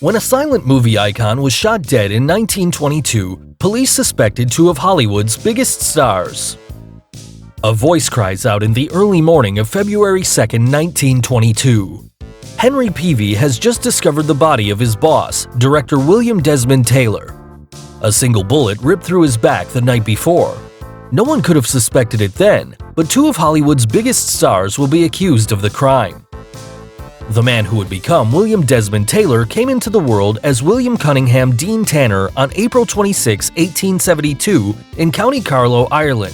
When a silent movie icon was shot dead in 1922, police suspected two of Hollywood's biggest stars. A voice cries out in the early morning of February 2, 1922. Henry Peavy has just discovered the body of his boss, director William Desmond Taylor. A single bullet ripped through his back the night before. No one could have suspected it then, but two of Hollywood's biggest stars will be accused of the crime. The man who would become William Desmond Taylor came into the world as William Cunningham Dean Tanner on April 26, 1872 in County Carlow, Ireland.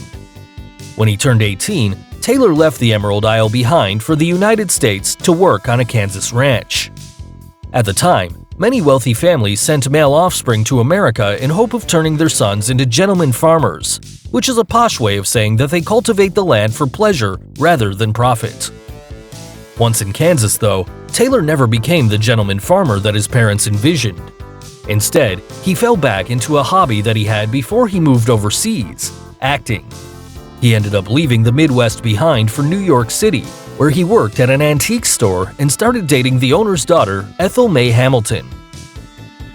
When he turned 18, Taylor left the Emerald Isle behind for the United States to work on a Kansas ranch. At the time, many wealthy families sent male offspring to America in hope of turning their sons into gentlemen farmers, which is a posh way of saying that they cultivate the land for pleasure rather than profit. Once in Kansas, though, Taylor never became the gentleman farmer that his parents envisioned. Instead, he fell back into a hobby that he had before he moved overseas: acting. He ended up leaving the Midwest behind for New York City, where he worked at an antique store and started dating the owner's daughter, Ethel May Hamilton.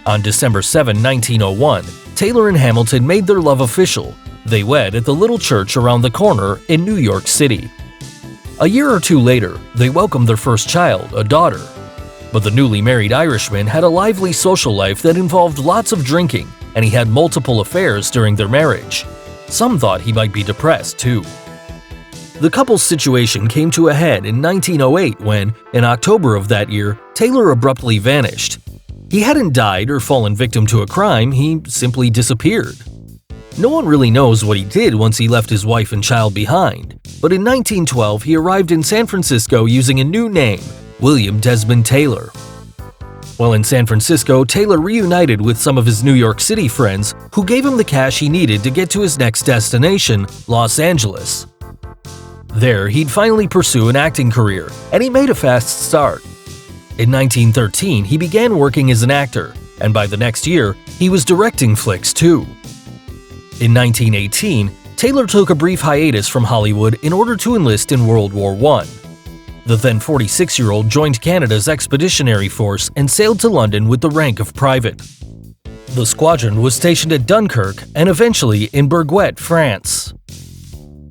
On December 7, 1901, Taylor and Hamilton made their love official. They wed at the little church around the corner in New York City. A year or two later, they welcomed their first child, a daughter. But the newly married Irishman had a lively social life that involved lots of drinking, and he had multiple affairs during their marriage. Some thought he might be depressed, too. The couple's situation came to a head in 1908 when, in October of that year, Taylor abruptly vanished. He hadn't died or fallen victim to a crime, he simply disappeared. No one really knows what he did once he left his wife and child behind, but in 1912 he arrived in San Francisco using a new name, William Desmond Taylor. While in San Francisco, Taylor reunited with some of his New York City friends who gave him the cash he needed to get to his next destination, Los Angeles. There, he'd finally pursue an acting career, and he made a fast start. In 1913, he began working as an actor, and by the next year, he was directing flicks too. In 1918, Taylor took a brief hiatus from Hollywood in order to enlist in World War I. The then 46-year-old joined Canada's Expeditionary Force and sailed to London with the rank of private. The squadron was stationed at Dunkirk and eventually in Bourget, France.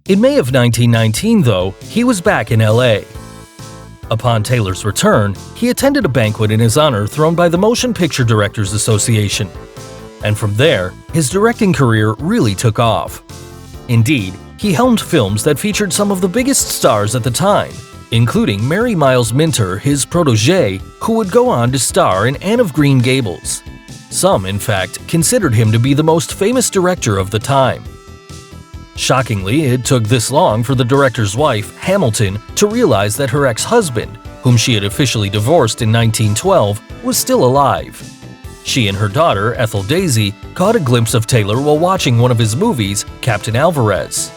In May of 1919, though, he was back in LA. Upon Taylor's return, he attended a banquet in his honor thrown by the Motion Picture Directors Association. And from there, his directing career really took off. Indeed, he helmed films that featured some of the biggest stars at the time, including Mary Miles Minter, his protégé, who would go on to star in Anne of Green Gables. Some, in fact, considered him to be the most famous director of the time. Shockingly, it took this long for the director's wife, Hamilton, to realize that her ex-husband, whom she had officially divorced in 1912, was still alive. She and her daughter, Ethel Daisy, caught a glimpse of Taylor while watching one of his movies, Captain Alvarez.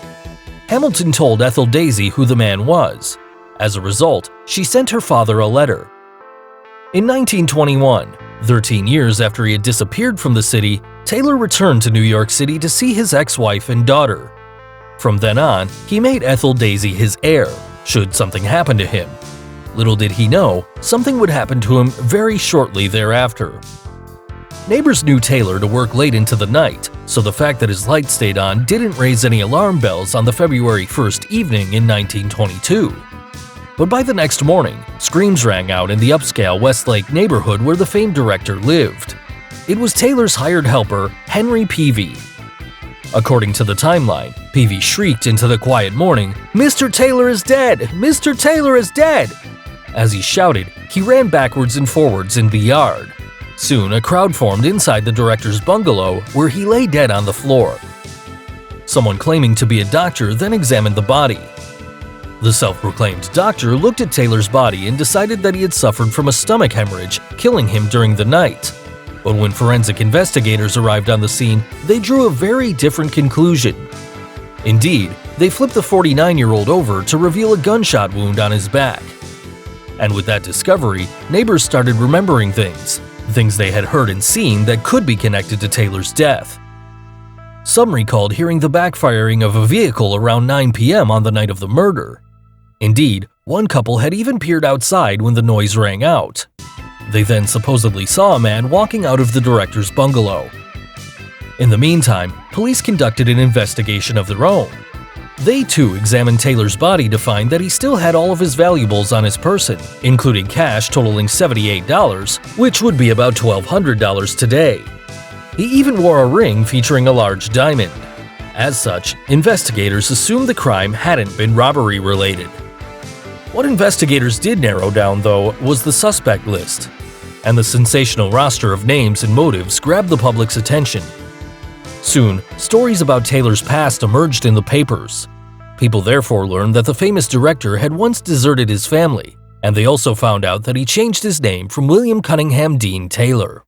Hamilton told Ethel Daisy who the man was. As a result, she sent her father a letter. In 1921, 13 years after he had disappeared from the city, Taylor returned to New York City to see his ex-wife and daughter. From then on, he made Ethel Daisy his heir, should something happen to him. Little did he know, something would happen to him very shortly thereafter. Neighbors knew Taylor to work late into the night, so the fact that his light stayed on didn't raise any alarm bells on the February 1st evening in 1922. But by the next morning, screams rang out in the upscale Westlake neighborhood where the famed director lived. It was Taylor's hired helper, Henry Peavy. According to the timeline, Peavy shrieked into the quiet morning, "Mr. Taylor is dead! Mr. Taylor is dead!" As he shouted, he ran backwards and forwards in the yard. Soon, a crowd formed inside the director's bungalow, where he lay dead on the floor. Someone claiming to be a doctor then examined the body. The self-proclaimed doctor looked at Taylor's body and decided that he had suffered from a stomach hemorrhage, killing him during the night. But when forensic investigators arrived on the scene, they drew a very different conclusion. Indeed, they flipped the 49-year-old over to reveal a gunshot wound on his back. And with that discovery, neighbors started remembering things they had heard and seen that could be connected to Taylor's death. Some recalled hearing the backfiring of a vehicle around 9 p.m. on the night of the murder. Indeed, one couple had even peered outside when the noise rang out. They then supposedly saw a man walking out of the director's bungalow. In the meantime, police conducted an investigation of their own. They too examined Taylor's body to find that he still had all of his valuables on his person, including cash totaling $78, which would be about $1,200 today. He even wore a ring featuring a large diamond. As such, investigators assumed the crime hadn't been robbery-related. What investigators did narrow down, though, was the suspect list, and the sensational roster of names and motives grabbed the public's attention. Soon, stories about Taylor's past emerged in the papers. People therefore learned that the famous director had once deserted his family, and they also found out that he changed his name from William Cunningham Dean Taylor.